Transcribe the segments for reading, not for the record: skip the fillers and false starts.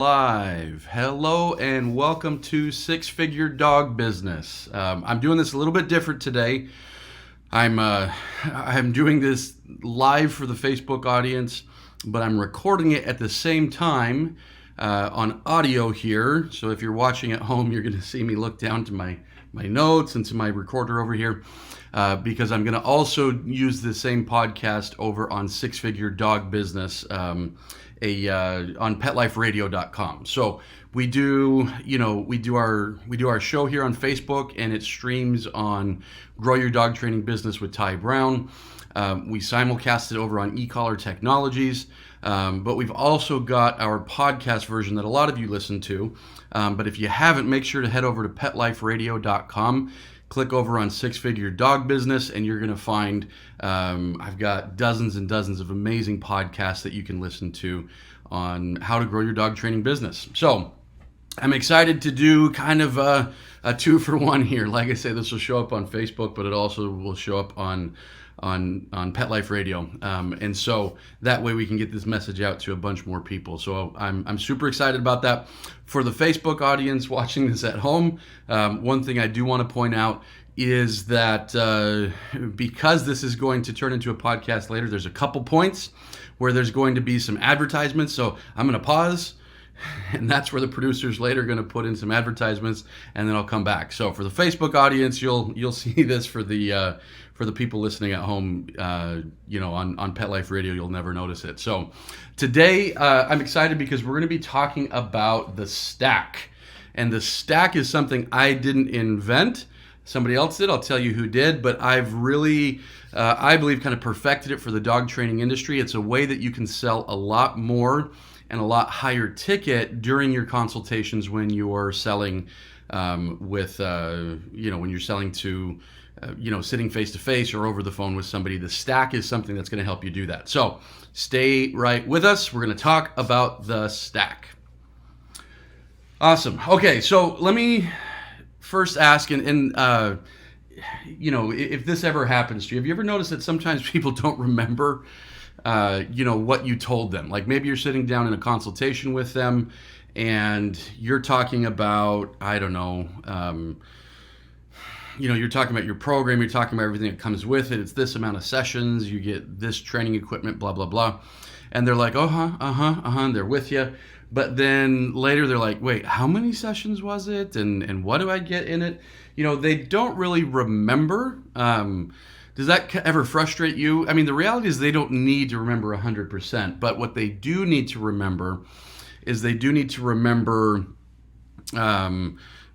Live. Hello and welcome to Six Figure Dog Business. I'm doing this a little bit different today. I'm doing this live for the Facebook audience, but I'm recording it at the same time on audio here. So if you're watching at home, you're going to see me look down to my notes and to my recorder over here because I'm going to also use the same podcast over on Six Figure Dog Business. On PetLifeRadio.com. So we do our show here on Facebook, and it streams on Grow Your Dog Training Business with Ty Brown. We simulcast it over on eCollar Technologies, but we've also got our podcast version that a lot of you listen to. But if you haven't, make sure to head over to PetLifeRadio.com. Click over on Six Figure Dog Business, and you're going to find I've got dozens and dozens of amazing podcasts that you can listen to on how to grow your dog training business. So I'm excited to do kind of a 2-for-1 here. Like I say, this will show up on Facebook, but it also will show up on Pet Life Radio, and so that way we can get this message out to a bunch more people. So I'm super excited about that. For the Facebook audience watching this at home, one thing I do want to point out is that because this is going to turn into a podcast later, there's a couple points where there's going to be some advertisements. So I'm going to pause, and that's where the producers later are going to put in some advertisements, and then I'll come back. So for the Facebook audience, you'll see this. For the people listening at home, on Pet Life Radio, you'll never notice it. So today I'm excited because we're going to be talking about the stack, and the stack is something I didn't invent. Somebody else did. I'll tell you who did, but I've really, I believe, kind of perfected it for the dog training industry. It's a way that you can sell a lot more and a lot higher ticket during your consultations when you're selling when you're selling to, sitting face to face or over the phone with somebody. The stack is something that's going to help you do that. So stay right with us. We're going to talk about the stack. Awesome. Okay, so let me first ask, if this ever happens to you, have you ever noticed that sometimes people don't remember what you told them? Like maybe you're sitting down in a consultation with them and you're talking about, I don't know, you're talking about your program, you're talking about everything that comes with it. It's this amount of sessions, you get this training equipment, blah, blah, blah. And they're like, and they're with you. But then later they're like, wait, how many sessions was it? And what do I get in it? They don't really remember. Does that ever frustrate you? I mean, the reality is they don't need to remember 100%, but what they do need to remember is they do need to remember,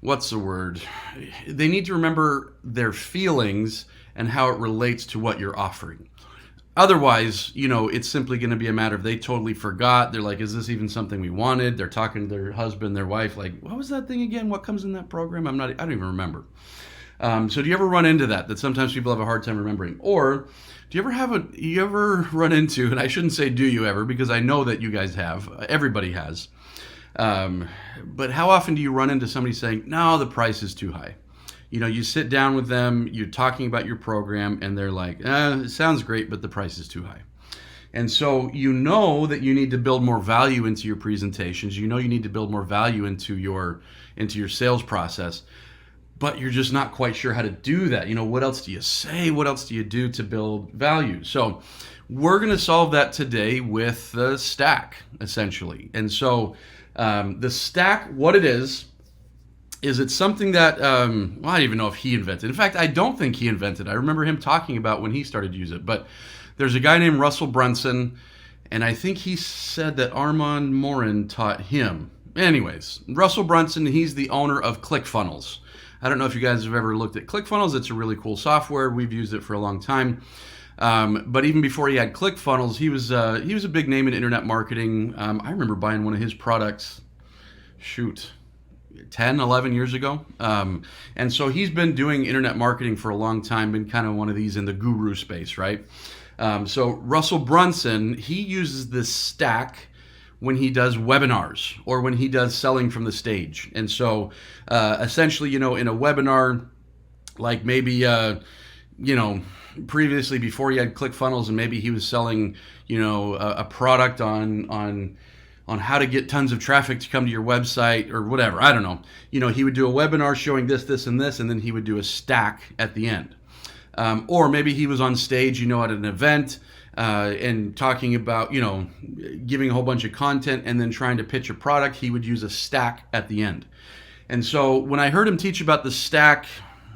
what's the word? They need to remember their feelings and how it relates to what you're offering. Otherwise, it's simply going to be a matter of they totally forgot. They're like, is this even something we wanted? They're talking to their husband, their wife, like, what was that thing again? What comes in that program? I don't even remember. So do you ever run into that sometimes people have a hard time remembering? Or do you ever run into, and I shouldn't say do you ever, because I know that you guys have, everybody has, but how often do you run into somebody saying, no, the price is too high? You sit down with them, you're talking about your program, and they're like, it sounds great, but the price is too high. And so you know that you need to build more value into your presentations. You need to build more value into your sales process, but you're just not quite sure how to do that. What else do you say? What else do you do to build value? So we're going to solve that today with the stack, essentially. And so the stack, what it is it's something that, I don't even know if he invented. In fact, I don't think he invented it. I remember him talking about when he started to use it. But there's a guy named Russell Brunson, and I think he said that Armand Morin taught him. Anyways, Russell Brunson, he's the owner of ClickFunnels. I don't know if you guys have ever looked at ClickFunnels. It's a really cool software. We've used it for a long time. But even before he had ClickFunnels, he was a big name in internet marketing. I remember buying one of his products, 10, 11 years ago. And so he's been doing internet marketing for a long time, been kind of one of these in the guru space, right? So Russell Brunson, he uses this stack when he does webinars or when he does selling from the stage. And so essentially, in a webinar, like maybe, previously before he had ClickFunnels and maybe he was selling, a product on on how to get tons of traffic to come to your website or whatever. I don't know. He would do a webinar showing this, this, and this, and then he would do a stack at the end. Or maybe he was on stage, at an event and talking about, giving a whole bunch of content and then trying to pitch a product. He would use a stack at the end. And so when I heard him teach about the stack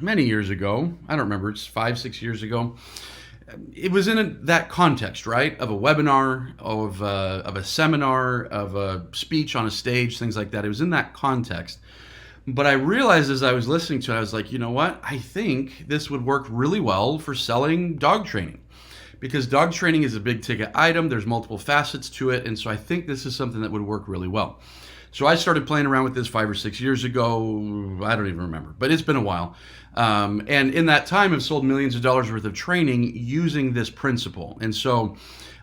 many years ago, I don't remember, it's 5-6 years ago, it was in that context, right? Of a webinar, of a seminar, of a speech on a stage, things like that. It was in that context. But I realized as I was listening to it, I was like, you know what? I think this would work really well for selling dog training, because dog training is a big ticket item. There's multiple facets to it. And so I think this is something that would work really well. So I started playing around with this 5 or 6 years ago. I don't even remember, but it's been a while. And in that time, I've sold millions of dollars worth of training using this principle. And so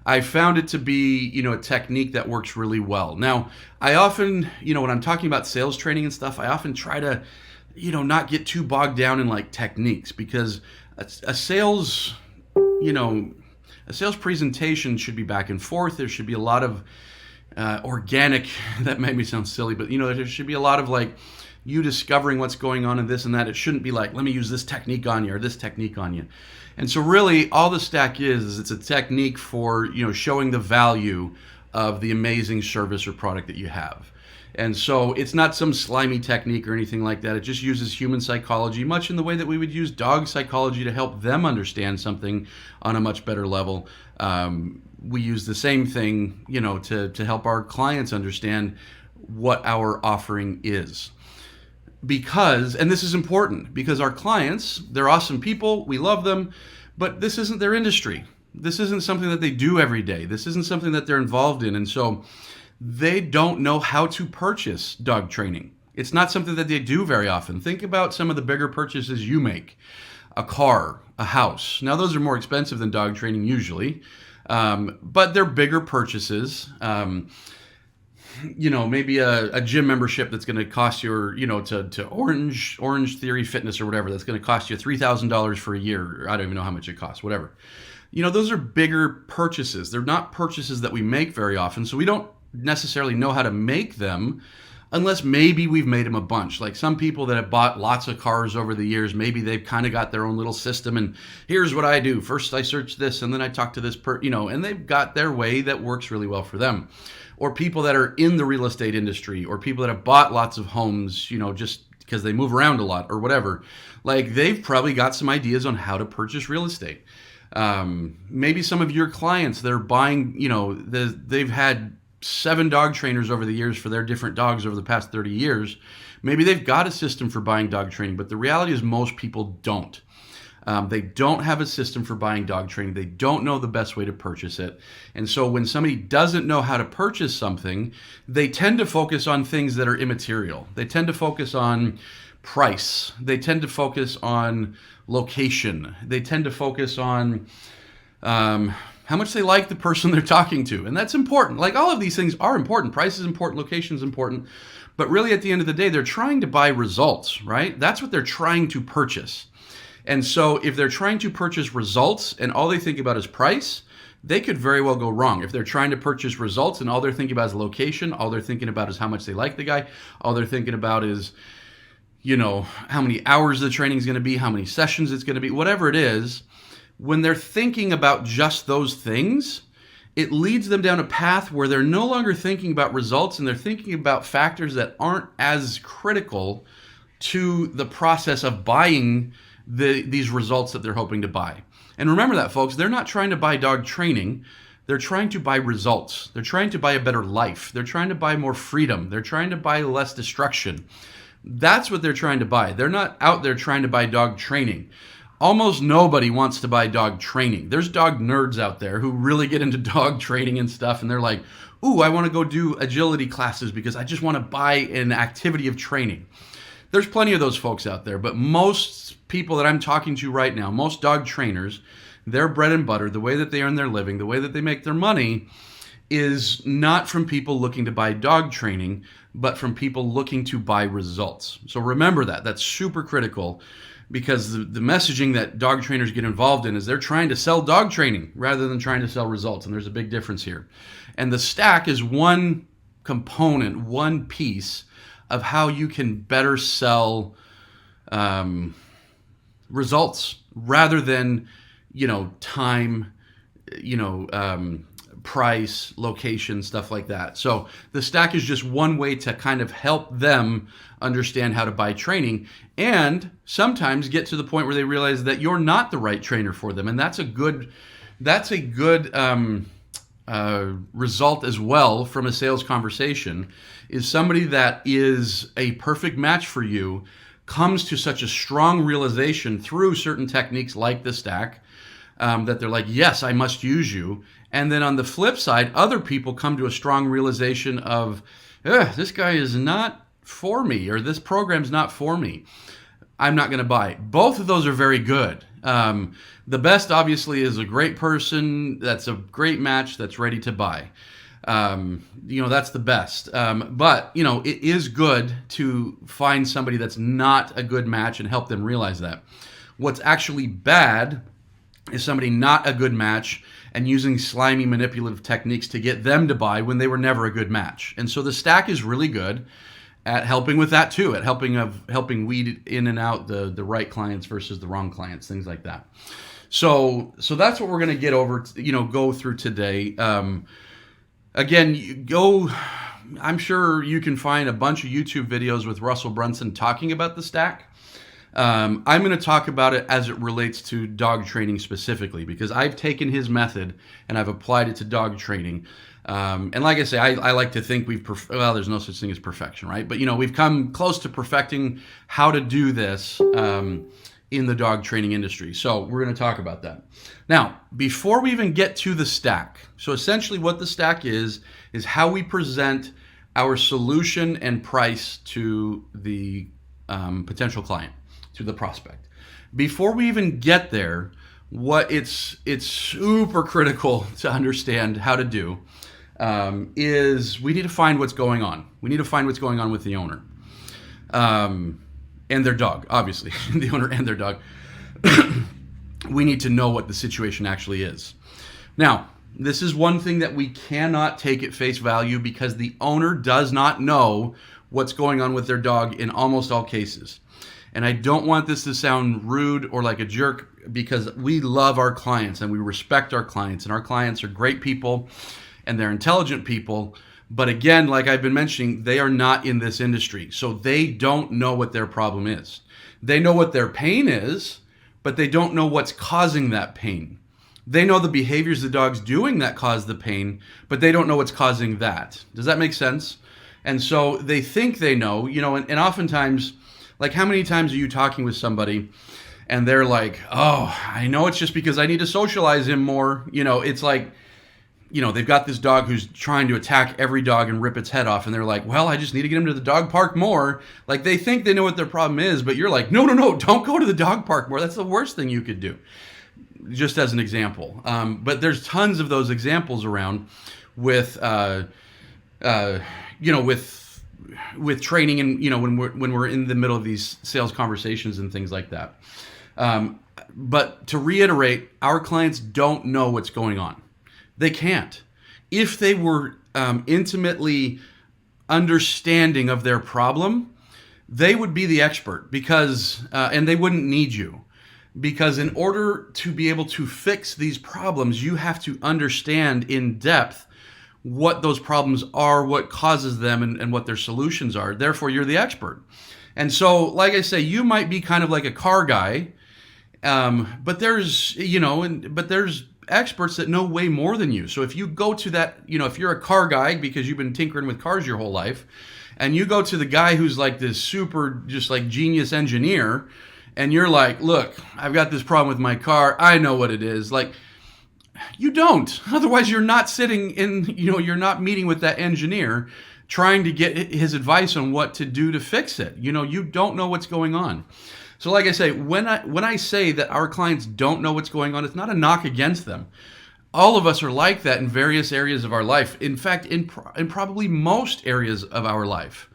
I found it to be, a technique that works really well. Now, I often, when I'm talking about sales training and stuff, I often try to, not get too bogged down in like techniques, because a sales presentation should be back and forth. There should be a lot of organic, that made me sound silly, but there should be a lot of like you discovering what's going on in this and that. It shouldn't be like, let me use this technique on you or this technique on you. And so really all the stack is it's a technique for, showing the value of the amazing service or product that you have. And so it's not some slimy technique or anything like that. It just uses human psychology, much in the way that we would use dog psychology to help them understand something on a much better level. We use the same thing, to help our clients understand what our offering is. Because, and this is important, because our clients, they're awesome people, we love them, but this isn't their industry. This isn't something that they do every day. This isn't something that they're involved in. And so they don't know how to purchase dog training. It's not something that they do very often. Think about some of the bigger purchases you make. A car, a house. Now those are more expensive than dog training usually, but they're bigger purchases. Maybe a gym membership that's going to cost you, or, to Orange Theory Fitness or whatever, that's going to cost you $3,000 for a year. I don't even know how much it costs, whatever. Those are bigger purchases. They're not purchases that we make very often, so we don't necessarily know how to make them unless maybe we've made them a bunch. Like some people that have bought lots of cars over the years, maybe they've kind of got their own little system, and here's what I do. First I search this, and then I talk to this and they've got their way that works really well for them. Or people that are in the real estate industry, or people that have bought lots of homes, just because they move around a lot or whatever. Like they've probably got some ideas on how to purchase real estate. Maybe some of your clients, they're buying, they've had 7 dog trainers over the years for their different dogs over the past 30 years. Maybe they've got a system for buying dog training, but the reality is most people don't. They don't have a system for buying dog training. They don't know the best way to purchase it. And so when somebody doesn't know how to purchase something, they tend to focus on things that are immaterial. They tend to focus on price. They tend to focus on location. They tend to focus on how much they like the person they're talking to. And that's important. Like all of these things are important. Price is important. Location is important. But really at the end of the day, they're trying to buy results, right? That's what they're trying to purchase. And so if they're trying to purchase results and all they think about is price, they could very well go wrong. If they're trying to purchase results and all they're thinking about is location, all they're thinking about is how much they like the guy, all they're thinking about is, how many hours the training is going to be, how many sessions it's going to be, whatever it is, when they're thinking about just those things, it leads them down a path where they're no longer thinking about results and they're thinking about factors that aren't as critical to the process of buying these results that they're hoping to buy. And remember that, folks, they're not trying to buy dog training. They're trying to buy results. They're trying to buy a better life. They're trying to buy more freedom. They're trying to buy less destruction. That's what they're trying to buy. They're not out there trying to buy dog training. Almost nobody wants to buy dog training. There's dog nerds out there who really get into dog training and stuff, and they're like, ooh, I want to go do agility classes because I just want to buy an activity of training. There's plenty of those folks out there, but most people that I'm talking to right now, most dog trainers, their bread and butter, the way that they earn their living, the way that they make their money is not from people looking to buy dog training, but from people looking to buy results. So remember that. That's super critical, because the messaging that dog trainers get involved in is they're trying to sell dog training rather than trying to sell results. And there's a big difference here. And the stack is one component, one piece of how you can better sell results rather than, time, price, location, stuff like that. So the stack is just one way to kind of help them understand how to buy training, and sometimes get to the point where they realize that you're not the right trainer for them. And that's a good result as well from a sales conversation, is somebody that is a perfect match for you comes to such a strong realization through certain techniques like the stack, that they're like, yes, I must use you. And then on the flip side, other people come to a strong realization of, this guy is not for me, or this program's not for me. I'm not going to buy. Both of those are very good. The best, obviously, is a great person that's a great match that's ready to buy. That's the best. But it is good to find somebody that's not a good match and help them realize that. What's actually bad is somebody not a good match and using slimy manipulative techniques to get them to buy when they were never a good match. And so the stack is really good at helping with that too, at helping weed in and out the right clients versus the wrong clients, things like that. So that's what we're going to get over, go through today. Again, I'm sure you can find a bunch of YouTube videos with Russell Brunson talking about the stack. I'm going to talk about it as it relates to dog training specifically, because I've taken his method and I've applied it to dog training. And like I say, I like to think there's no such thing as perfection, right? But, we've come close to perfecting how to do this in the dog training industry. So we're going to talk about that. Now, before we even get to the stack, so essentially what the stack is how we present our solution and price to the potential client, to the prospect. Before we even get there, it's super critical to understand how to do is we need to find what's going on. We need to find what's going on with the owner and their dog, obviously, the owner and their dog. We need to know what the situation actually is. Now, this is one thing that we cannot take at face value, because the owner does not know what's going on with their dog in almost all cases. And I don't want this to sound rude or like a jerk, because we love our clients and we respect our clients, and our clients are great people and they're intelligent people. But again, like I've been mentioning, they are not in this industry. So they don't know what their problem is. They know what their pain is, but they don't know what's causing that pain. They know the behaviors the dog's doing that cause the pain, but they don't know what's causing that. Does that make sense? And so they think they know, and oftentimes, like, how many times are you talking with somebody and they're like, oh, I know it's just because I need to socialize him more. It's like, they've got this dog who's trying to attack every dog and rip its head off. And they're like, well, I just need to get him to the dog park more. Like, they think they know what their problem is, but you're like, no, don't go to the dog park more. That's the worst thing you could do. Just as an example. But there's tons of those examples around with training, and when we're in the middle of these sales conversations and things like that. But to reiterate, our clients don't know what's going on. They can't. If they were intimately understanding of their problem, they would be the expert, because and they wouldn't need you. Because in order to be able to fix these problems, you have to understand in depth what those problems are, what causes them, and what their solutions are. Therefore, you're the expert. And so, like I say, you might be kind of like a car guy, but there's experts that know way more than you. So if you go to that, if you're a car guy because you've been tinkering with cars your whole life, and you go to the guy who's like this super, just like genius engineer, and you're like, look, I've got this problem with my car. I know what it is. Like, you don't. Otherwise, you're not sitting in, you're not meeting with that engineer trying to get his advice on what to do to fix it. You don't know what's going on. So like I say, when I say that our clients don't know what's going on, it's not a knock against them. All of us are like that in various areas of our life. In fact, in probably most areas of our life.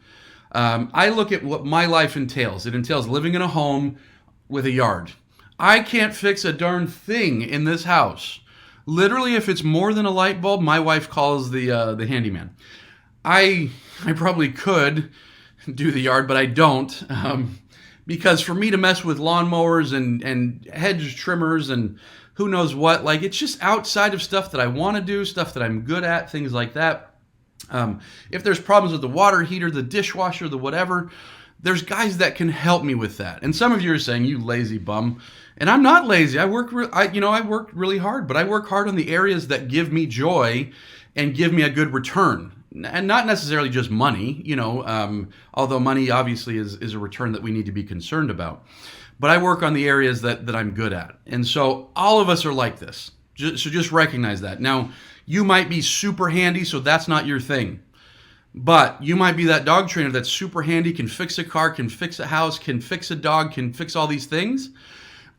I look at what my life entails. It entails living in a home with a yard. I can't fix a darn thing in this house. Literally, if it's more than a light bulb, my wife calls the handyman. I probably could do the yard, but I don't. Because for me to mess with lawnmowers and hedge trimmers and who knows what, like it's just outside of stuff that I want to do, stuff that I'm good at, things like that. If there's problems with the water heater, the dishwasher, the whatever, there's guys that can help me with that. And some of you are saying, you lazy bum. And I'm not lazy. I work really hard, but I work hard on the areas that give me joy and give me a good return. And not necessarily just money, although money obviously is a return that we need to be concerned about. But I work on the areas that I'm good at. And so all of us are like this. So just recognize that. Now, you might be super handy, so that's not your thing. But you might be that dog trainer that's super handy, can fix a car, can fix a house, can fix a dog, can fix all these things.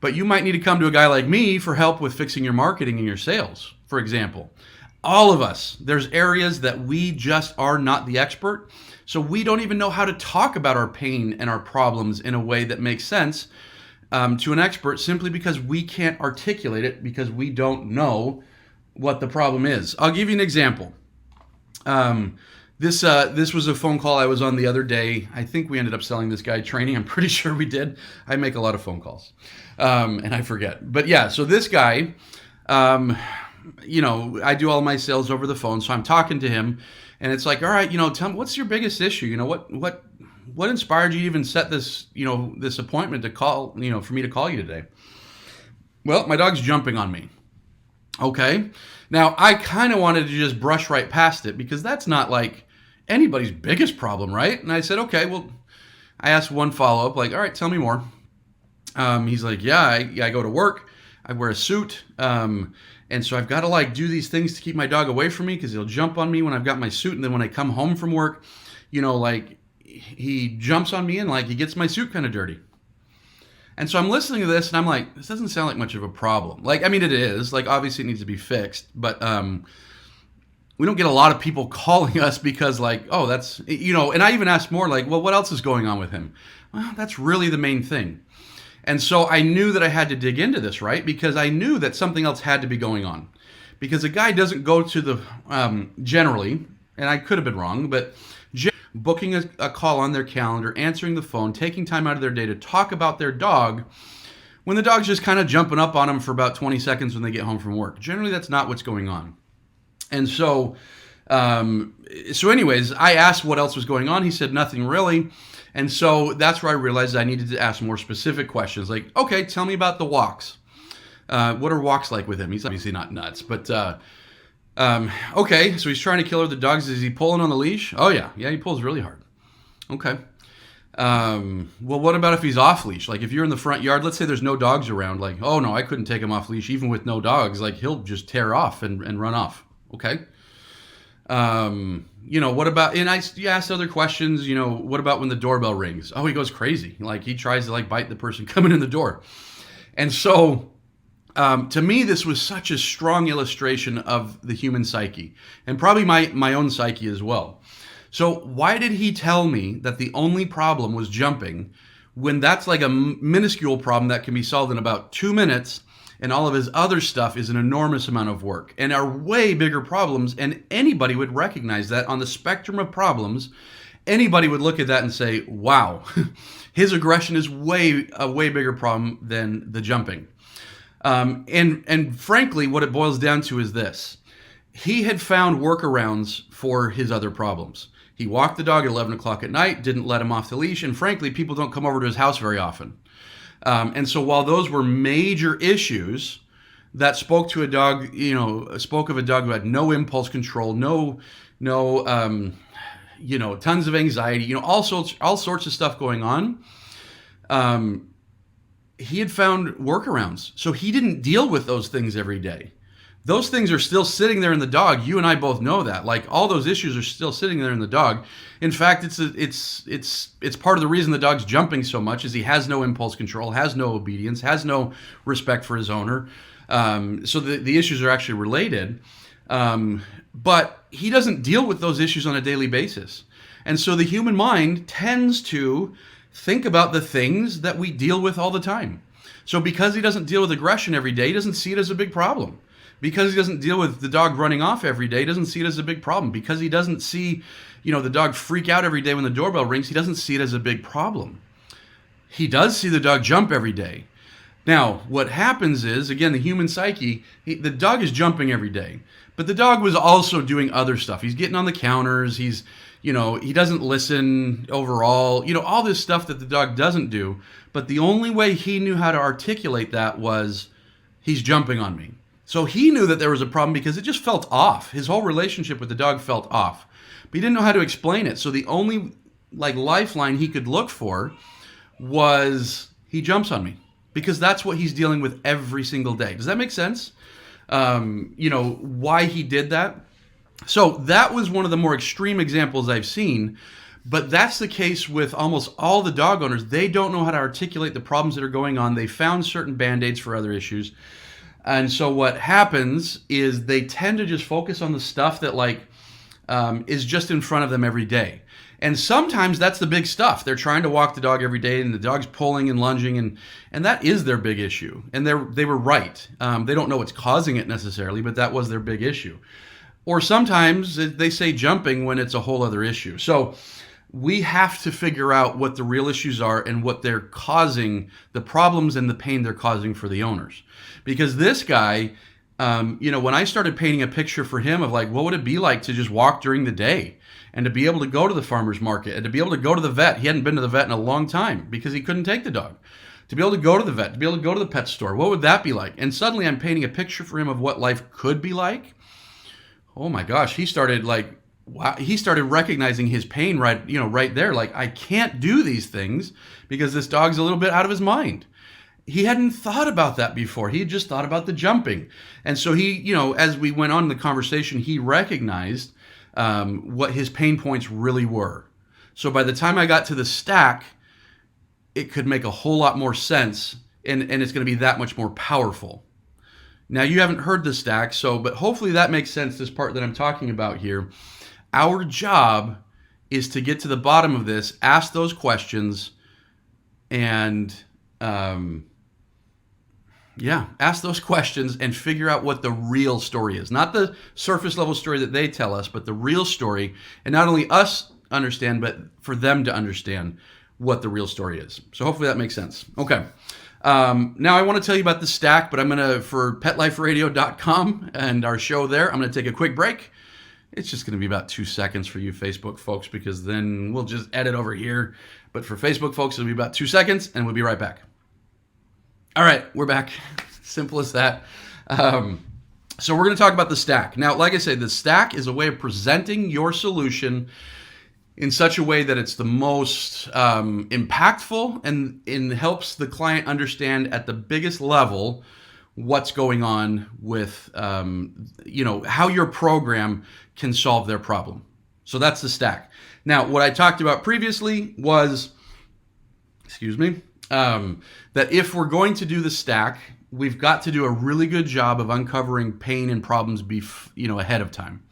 But you might need to come to a guy like me for help with fixing your marketing and your sales, for example. All of us, there's areas that we just are not the expert. So we don't even know how to talk about our pain and our problems in a way that makes sense to an expert, simply because we can't articulate it because we don't know what the problem is. I'll give you an example. This was a phone call I was on the other day. I think we ended up selling this guy training. I'm pretty sure we did. I make a lot of phone calls, and I forget. But yeah, so this guy, I do all my sales over the phone. So I'm talking to him, and it's like, all right, tell me, what's your biggest issue? What inspired you to even set this, this appointment to call, for me to call you today? Well, my dog's jumping on me. Okay. Now, I kind of wanted to just brush right past it because that's not like anybody's biggest problem, right? And I said, okay, well, I asked one follow-up, like, all right, tell me more. He's like, yeah, I go to work. I wear a suit. And so I've got to do these things to keep my dog away from me because he'll jump on me when I've got my suit. And then when I come home from work, he jumps on me and he gets my suit kind of dirty. And so I'm listening to this and I'm like, this doesn't sound like much of a problem. It is. Obviously it needs to be fixed. But we don't get a lot of people calling us because oh, that's, and I even asked more well, what else is going on with him? Well, that's really the main thing. And so I knew that I had to dig into this, right? Because I knew that something else had to be going on. Because a guy doesn't go to the, generally, and I could have been wrong, but booking a call on their calendar, answering the phone, taking time out of their day to talk about their dog when the dog's just kind of jumping up on them for about 20 seconds when they get home from work. Generally, that's not what's going on. And so, anyways, I asked what else was going on. He said nothing really. And so that's where I realized I needed to ask more specific questions. Okay, tell me about the walks. What are walks like with him? He's obviously not nuts, but okay, so he's trying to kill the dogs. Is he pulling on the leash? Oh yeah, he pulls really hard. Okay. Well, what about if he's off leash? If you're in the front yard, let's say there's no dogs around. Oh no, I couldn't take him off leash even with no dogs. He'll just tear off and run off. Okay. What about, and you asked other questions, what about when the doorbell rings? Oh, he goes crazy. He tries to bite the person coming in the door. And so, to me, this was such a strong illustration of the human psyche and probably my own psyche as well. So why did he tell me that the only problem was jumping when that's a minuscule problem that can be solved in about 2 minutes? And all of his other stuff is an enormous amount of work and are way bigger problems. And anybody would recognize that on the spectrum of problems. Anybody would look at that and say, wow, his aggression is a way bigger problem than the jumping. And frankly, what it boils down to is this. He had found workarounds for his other problems. He walked the dog at 11 o'clock at night, didn't let him off the leash. And frankly, people don't come over to his house very often. And so while those were major issues that spoke to a dog, spoke of a dog who had no impulse control, no, tons of anxiety, all sorts of stuff going on. He had found workarounds. So he didn't deal with those things every day. Those things are still sitting there in the dog. You and I both know that. All those issues are still sitting there in the dog. In fact, it's part of the reason the dog's jumping so much is he has no impulse control, has no obedience, has no respect for his owner. So the issues are actually related. But he doesn't deal with those issues on a daily basis. And so the human mind tends to think about the things that we deal with all the time. So because he doesn't deal with aggression every day, he doesn't see it as a big problem. Because he doesn't deal with the dog running off every day, he doesn't see it as a big problem. Because he doesn't see, the dog freak out every day when the doorbell rings, he doesn't see it as a big problem. He does see the dog jump every day. Now, what happens is, again, the human psyche, the dog is jumping every day, but the dog was also doing other stuff. He's getting on the counters. He doesn't listen overall, all this stuff that the dog doesn't do. But the only way he knew how to articulate that was he's jumping on me. So he knew that there was a problem because it just felt off. His whole relationship with the dog felt off, but he didn't know how to explain it. So the only lifeline he could look for was he jumps on me, because that's what he's dealing with every single day. Does that make sense? Why he did that. So that was one of the more extreme examples I've seen, but that's the case with almost all the dog owners. They don't know how to articulate the problems that are going on. They found certain band-aids for other issues. And so what happens is they tend to just focus on the stuff that is just in front of them every day. And sometimes that's the big stuff. They're trying to walk the dog every day, and the dog's pulling and lunging, and that is their big issue. And they were right. They don't know what's causing it necessarily, but that was their big issue. Or sometimes they say jumping when it's a whole other issue. So we have to figure out what the real issues are and what they're causing, the problems and the pain they're causing for the owners. Because this guy, when I started painting a picture for him of what would it be like to just walk during the day and to be able to go to the farmer's market and to be able to go to the vet. He hadn't been to the vet in a long time because he couldn't take the dog. To be able to go to the vet, to be able to go to the pet store, what would that be like? And suddenly I'm painting a picture for him of what life could be like. Oh my gosh, he started recognizing his pain right there. I can't do these things because this dog's a little bit out of his mind. He hadn't thought about that before. He had just thought about the jumping. And so he, as we went on in the conversation, he recognized what his pain points really were. So by the time I got to the stack, it could make a whole lot more sense, and it's going to be that much more powerful. Now, you haven't heard the stack, but hopefully that makes sense, this part that I'm talking about here. Our job is to get to the bottom of this, ask those questions, and ask those questions and figure out what the real story is. Not the surface level story that they tell us, but the real story. And not only us understand, but for them to understand what the real story is. So hopefully that makes sense. Okay. Now I want to tell you about the stack, but for PetLifeRadio.com and our show there, I'm going to take a quick break. It's just going to be about 2 seconds for you Facebook folks, because then we'll just edit over here. But for Facebook folks, it'll be about 2 seconds, and we'll be right back. All right, we're back. Simple as that. So we're going to talk about the stack. Now, like I said, the stack is a way of presenting your solution in such a way that it's the most impactful and helps the client understand at the biggest level what's going on with, how your program can solve their problem. So that's the stack. Now, what I talked about previously was, that if we're going to do the stack, we've got to do a really good job of uncovering pain and problems ahead of time.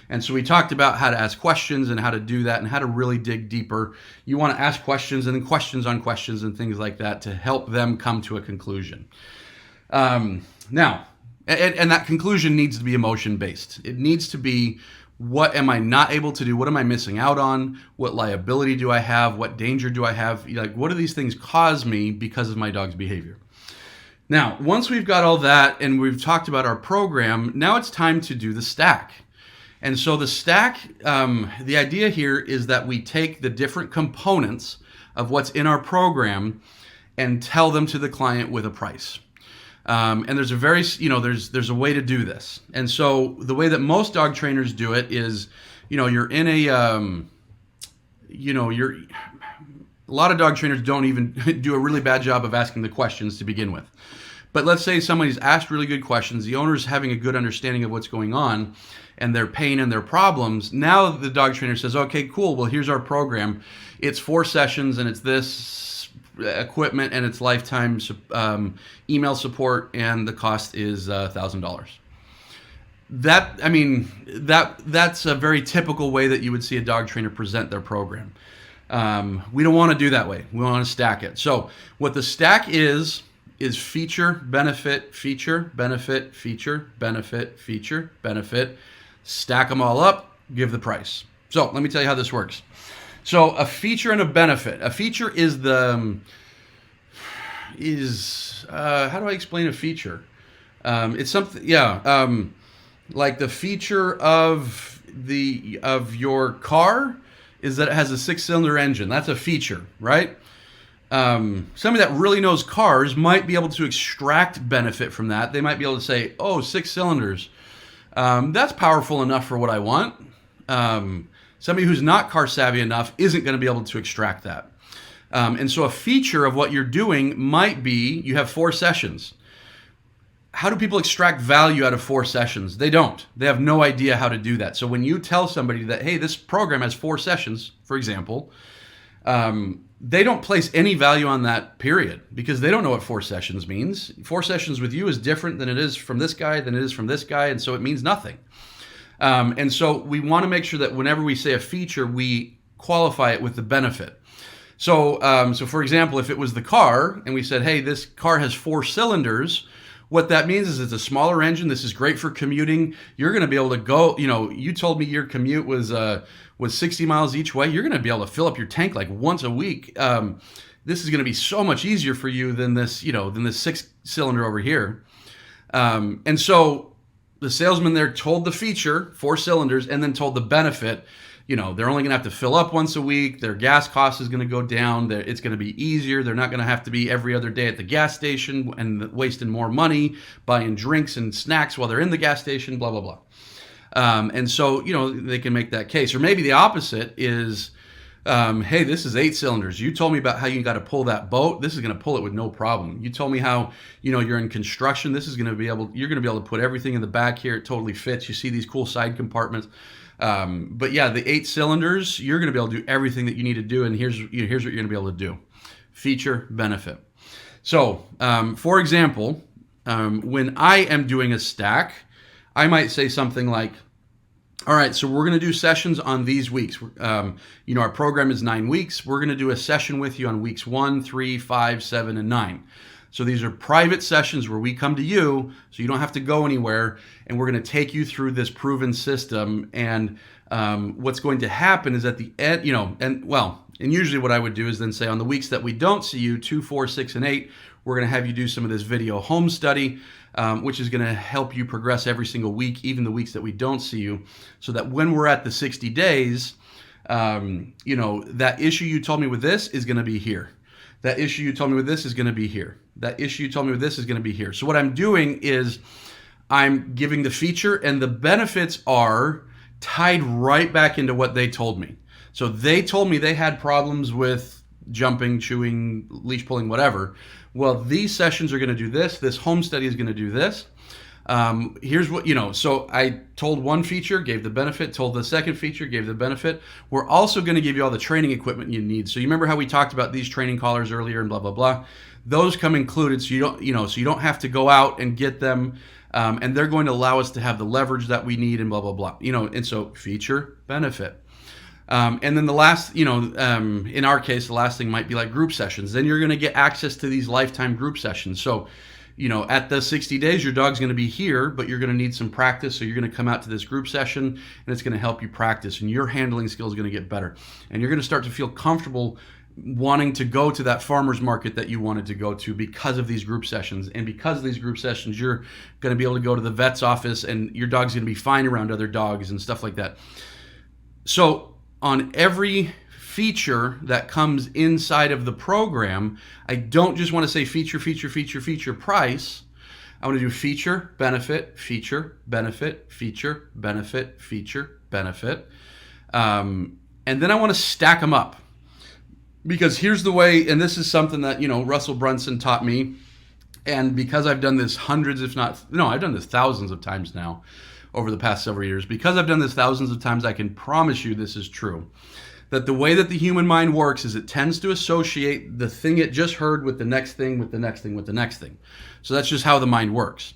And so we talked about how to ask questions and how to do that and how to really dig deeper. You want to ask questions and then questions on questions and things like that to help them come to a conclusion. Now, that conclusion needs to be emotion-based. It needs to be, what am I not able to do? What am I missing out on? What liability do I have? What danger do I have? What do these things cause me because of my dog's behavior? Now, once we've got all that and we've talked about our program, now it's time to do the stack. And so the stack, the idea here is that we take the different components of what's in our program and tell them to the client with a price. And there's there's a way to do this. And so the way that most dog trainers do it is, you're in a lot of dog trainers don't even do a really bad job of asking the questions to begin with. But let's say somebody's asked really good questions, the owner's having a good understanding of what's going on and their pain and their problems. Now the dog trainer says, okay, cool, well, here's our program. It's 4 sessions and it's this equipment and it's lifetime email support, and the cost is $1,000. That's a very typical way that you would see a dog trainer present their program. We don't want to do that way. We want to stack it. So what the stack is feature, benefit, feature, benefit, feature, benefit, feature, benefit. Stack them all up, give the price. So let me tell you how this works. So a feature and a benefit. A feature is how do I explain a feature? It's something, yeah. Like the feature of your car is that it has a 6-cylinder engine. That's a feature, right? Somebody that really knows cars might be able to extract benefit from that. They might be able to say, oh, 6 cylinders. That's powerful enough for what I want. Somebody who's not car savvy enough isn't going to be able to extract that. And so a feature of what you're doing might be you have 4 sessions. How do people extract value out of 4 sessions? They don't. They have no idea how to do that. So when you tell somebody that, hey, this program has 4 sessions, for example, they don't place any value on that period because they don't know what 4 sessions means. 4 sessions with you is different than it is from this guy, than it is from this guy, and so it means nothing. And so we want to make sure that whenever we say a feature, we qualify it with the benefit. So for example, if it was the car and we said, hey, this car has 4 cylinders, what that means is it's a smaller engine. This is great for commuting. You're going to be able to go, you told me your commute was 60 miles each way. You're going to be able to fill up your tank like once a week. This is going to be so much easier for you than this 6-cylinder over here. And so the salesman there told the feature, 4 cylinders, and then told the benefit. They're only going to have to fill up once a week. Their gas cost is going to go down. It's going to be easier. They're not going to have to be every other day at the gas station and wasting more money buying drinks and snacks while they're in the gas station, blah, blah, blah. And so, they can make that case. Or maybe the opposite is, hey, this is 8 cylinders. You told me about how you got to pull that boat. This is going to pull it with no problem. You told me how, you're in construction. You're going to be able to put everything in the back here. It totally fits. You see these cool side compartments. But yeah, the 8 cylinders, you're going to be able to do everything that you need to do. And here's what you're going to be able to do. Feature, benefit. So, for example, when I am doing a stack, I might say something like, all right, so we're going to do sessions on these weeks. Our program is 9 weeks. We're going to do a session with you on weeks 1, 3, 5, 7, and 9. So these are private sessions where we come to you, so you don't have to go anywhere, and we're going to take you through this proven system. And what's going to happen is at the end, and usually what I would do is then say on the weeks that we don't see you, 2, 4, 6, and 8, we're going to have you do some of this video home study, which is going to help you progress every single week, even the weeks that we don't see you, so that when we're at the 60 days, that issue you told me with this is going to be here. That issue you told me with this is going to be here. That issue you told me with this is going to be here. So what I'm doing is I'm giving the feature, and the benefits are tied right back into what they told me. So they told me they had problems with jumping, chewing, leash pulling, whatever. Well, these sessions are going to do this. This home study is going to do this. Here's what, so I told one feature, gave the benefit, told the second feature, gave the benefit. We're also going to give you all the training equipment you need. So you remember how we talked about these training collars earlier and blah, blah, blah. Those come included. So you don't have to go out and get them. And they're going to allow us to have the leverage that we need and blah, blah, blah, and so feature, benefit. And then the last, in our case, the last thing might be like group sessions. Then you're going to get access to these lifetime group sessions. So, at the 60 days, your dog's going to be here, but you're going to need some practice. So you're going to come out to this group session, and it's going to help you practice, and your handling skills are going to get better. And you're going to start to feel comfortable wanting to go to that farmer's market that you wanted to go to because of these group sessions. And because of these group sessions, you're going to be able to go to the vet's office, and your dog's going to be fine around other dogs and stuff like that. So on every feature that comes inside of the program, I don't just want to say feature, feature, feature, feature, price. I want to do feature, benefit, feature, benefit, feature, benefit, feature, benefit. And then I want to stack them up. Because here's the way, and this is something that, Russell Brunson taught me. And because I've done this I've done this thousands of times now over the past several years. Because I've done this thousands of times, I can promise you this is true. That the way that the human mind works is it tends to associate the thing it just heard with the next thing, with the next thing, with the next thing. So that's just how the mind works.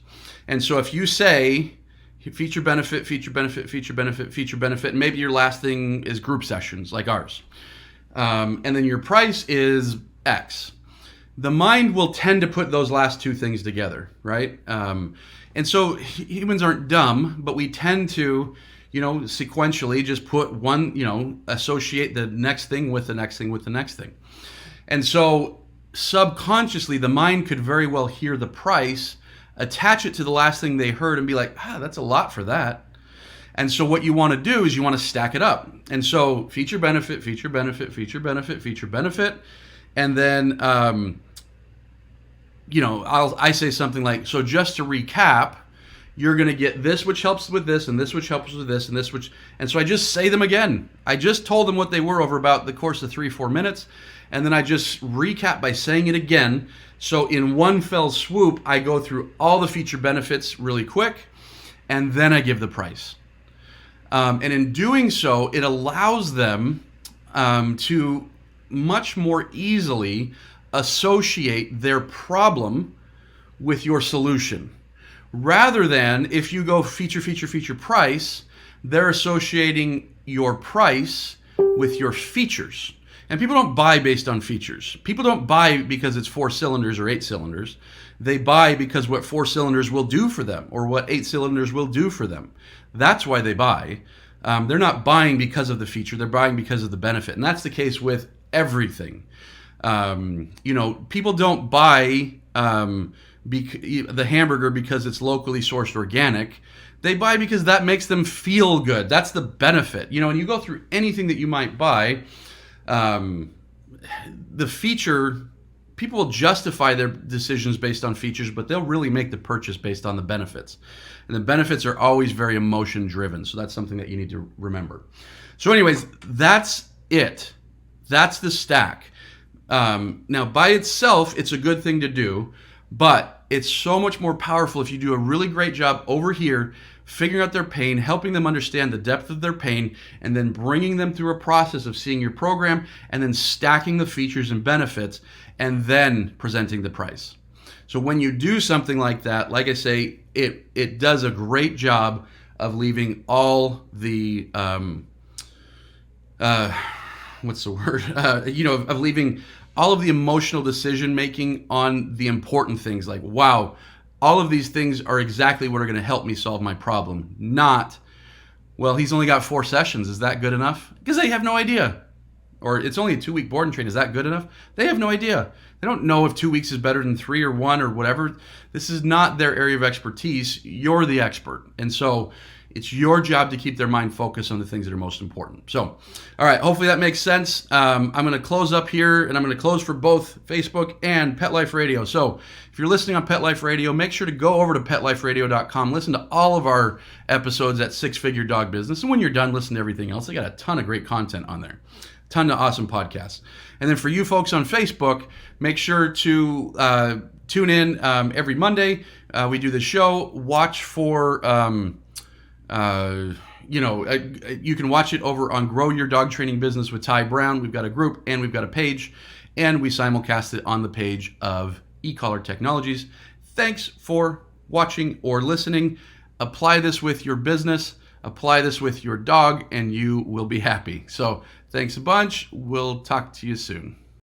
And so if you say feature, benefit, feature, benefit, feature, benefit, feature, benefit, and maybe your last thing is group sessions like ours, and then your price is X, the mind will tend to put those last two things together, right? And so humans aren't dumb, but we tend to sequentially, just put one, associate the next thing with the next thing with the next thing. And so subconsciously, the mind could very well hear the price, attach it to the last thing they heard, and be like, that's a lot for that. And so what you want to do is you want to stack it up. And so feature, benefit, feature, benefit, feature, benefit, feature, benefit. And then, I say something like, so just to recap, you're going to get this, which helps with this, and this, which helps with this, and this, and so I just say them again. I just told them what they were over about the course of 3-4 minutes. And then I just recap by saying it again. So in one fell swoop, I go through all the feature benefits really quick, and then I give the price. And in doing so, it allows them to much more easily associate their problem with your solution. Rather than if you go feature, feature, feature, price, they're associating your price with your features. And people don't buy based on features. People don't buy because it's 4 cylinders or 8 cylinders. They buy because what 4 cylinders will do for them or what 8 cylinders will do for them. That's why they buy. They're not buying because of the feature. They're buying because of the benefit. And that's the case with everything. People don't buy the hamburger because it's locally sourced organic. They buy because that makes them feel good. That's the benefit. And you go through anything that you might buy, the feature, people will justify their decisions based on features, but they'll really make the purchase based on the benefits. And the benefits are always very emotion driven. So that's something that you need to remember. So anyways, that's it. That's the stack. Now by itself, it's a good thing to do, but it's so much more powerful if you do a really great job over here figuring out their pain, helping them understand the depth of their pain, and then bringing them through a process of seeing your program and then stacking the features and benefits and then presenting the price. So when you do something like that, like I say, it does a great job of leaving all the, of leaving all of the emotional decision making on the important things like, wow, all of these things are exactly what are going to help me solve my problem. Not, well, he's only got 4 sessions. Is that good enough? Because they have no idea. Or it's only a 2-week board and train. Is that good enough? They have no idea. They don't know if 2 weeks is better than 3 or 1 or whatever. This is not their area of expertise. You're the expert. And so it's your job to keep their mind focused on the things that are most important. So, all right, hopefully that makes sense. I'm going to close up here, and I'm going to close for both Facebook and Pet Life Radio. So if you're listening on Pet Life Radio, make sure to go over to PetLifeRadio.com. Listen to all of our episodes at Six Figure Dog Business. And when you're done, listen to everything else. They got a ton of great content on there. Ton of awesome podcasts. And then for you folks on Facebook, make sure to tune in every Monday. We do the show. Watch for... you can watch it over on Grow Your Dog Training Business with Ty Brown. We've got a group and we've got a page, and we simulcast it on the page of eCollar Technologies. Thanks for watching or listening. Apply this with your business, apply this with your dog, and you will be happy. So thanks a bunch. We'll talk to you soon.